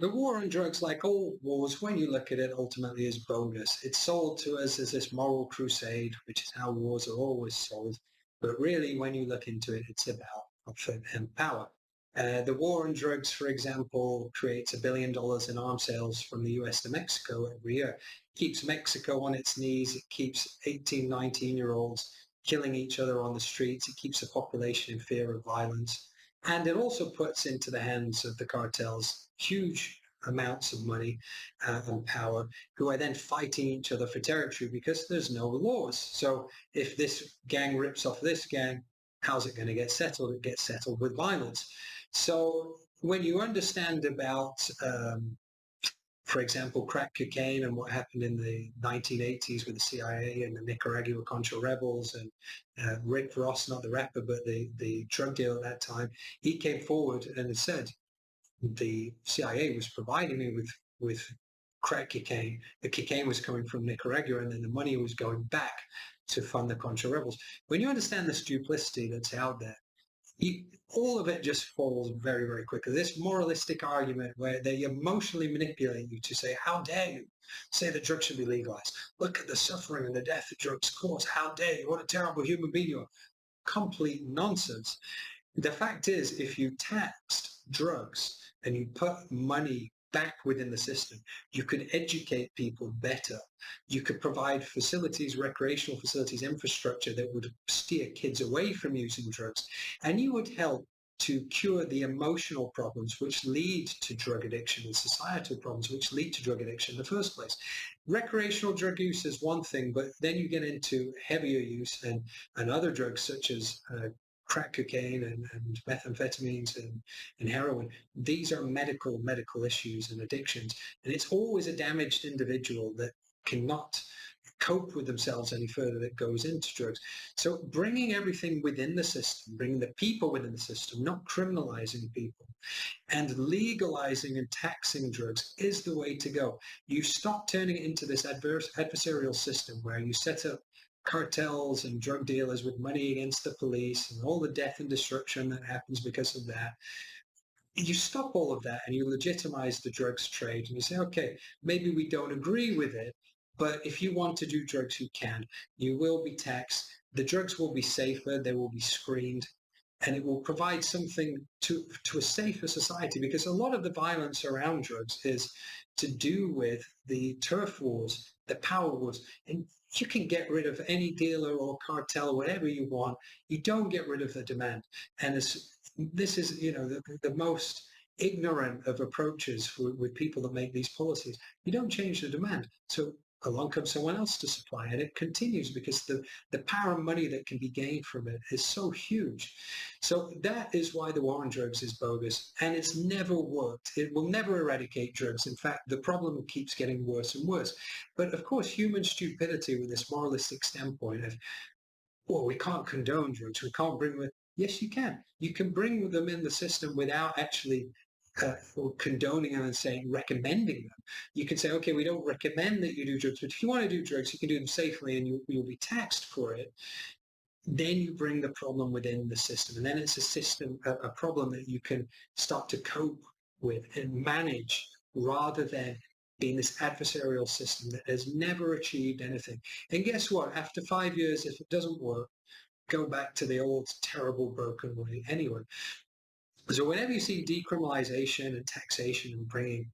The war on drugs, like all wars, when you look at it, ultimately is bogus. It's sold to us as this moral crusade, which is how wars are always sold. But really, when you look into it, it's about profit and power. The war on drugs, for example, creates $1 billion in arms sales from the US to Mexico every year. It keeps Mexico on its knees. It keeps 18, 19-year-olds killing each other on the streets. It keeps the population in fear of violence. And it also puts into the hands of the cartels huge amounts of money and power, who are then fighting each other for territory because there's no laws. So if this gang rips off this gang, how's it going to get settled? It gets settled with violence. So when you understand about, for example, crack cocaine and what happened in the 1980s with the CIA and the Nicaragua Contra rebels, and Rick Ross, not the rapper, but the drug dealer at that time, he came forward and said, the CIA was providing me with crack cocaine. The cocaine was coming from Nicaragua, and then the money was going back to fund the Contra rebels. When you understand this duplicity that's out there, all of it just falls very, very quickly. This moralistic argument where they emotionally manipulate you to say, how dare you say that drugs should be legalized? Look at the suffering and the death that drugs cause. How dare you? What a terrible human being you are. Complete nonsense. The fact is, if you taxed drugs and you put money back within the system, you could educate people better. You could provide facilities, recreational facilities, infrastructure that would steer kids away from using drugs. And you would help to cure the emotional problems which lead to drug addiction and societal problems which lead to drug addiction in the first place. Recreational drug use is one thing, but then you get into heavier use and other drugs such as crack cocaine and methamphetamines and heroin. These are medical issues and addictions. And it's always a damaged individual that cannot cope with themselves any further that goes into drugs. So bringing everything within the system, bringing the people within the system, not criminalizing people, and legalizing and taxing drugs is the way to go. You stop turning it into this adversarial system where you set up cartels and drug dealers with money against the police and all the death and destruction that happens because of that. You stop all of that and you legitimize the drugs trade, and you say, okay, maybe we don't agree with it, but if you want to do drugs, you can. You will be taxed. The drugs will be safer. They will be screened. And it will provide something to a safer society, because a lot of the violence around drugs is to do with the turf wars, the power wars. And you can get rid of any dealer or cartel, whatever you want. You don't get rid of the demand. And this is, the most ignorant of approaches with people that make these policies. You don't change the demand. So along comes someone else to supply, and it continues because the power and money that can be gained from it is so huge. So that is why the war on drugs is bogus, and it's never worked. It will never eradicate drugs. In fact, the problem keeps getting worse and worse. But of course, human stupidity with this moralistic standpoint of, well, we can't condone drugs, we can't bring them. Yes, you can. You can bring them in the system without actually or condoning them and saying, recommending them. You can say, okay, we don't recommend that you do drugs, but if you want to do drugs, you can do them safely and you'll be taxed for it. Then you bring the problem within the system. And then it's a problem that you can start to cope with and manage, rather than being this adversarial system that has never achieved anything. And guess what? After 5 years, if it doesn't work, go back to the old terrible broken way anyway. So whenever you see decriminalization and taxation and bringing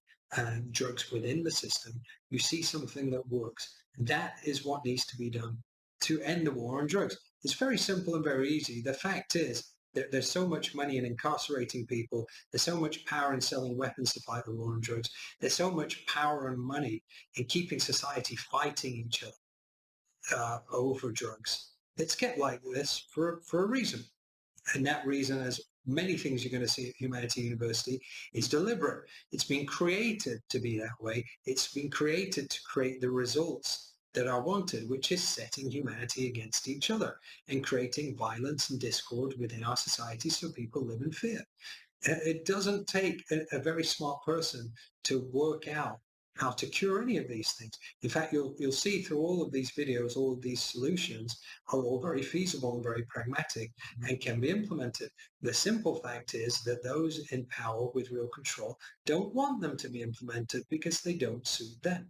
drugs within the system, you see something that works. That is what needs to be done to end the war on drugs. It's very simple and very easy. The fact is that there's so much money in incarcerating people. There's so much power in selling weapons to fight the war on drugs. There's so much power and money in keeping society fighting each other over drugs. It's kept like this for a reason. And that reason, as many things you're going to see at Humanity University, is deliberate. It's been created to be that way. It's been created to create the results that are wanted, which is setting humanity against each other and creating violence and discord within our society so people live in fear. It doesn't take a very smart person to work out how to cure any of these things. In fact, you'll see through all of these videos, all of these solutions are all very feasible and very pragmatic and can be implemented. The simple fact is that those in power with real control don't want them to be implemented because they don't suit them.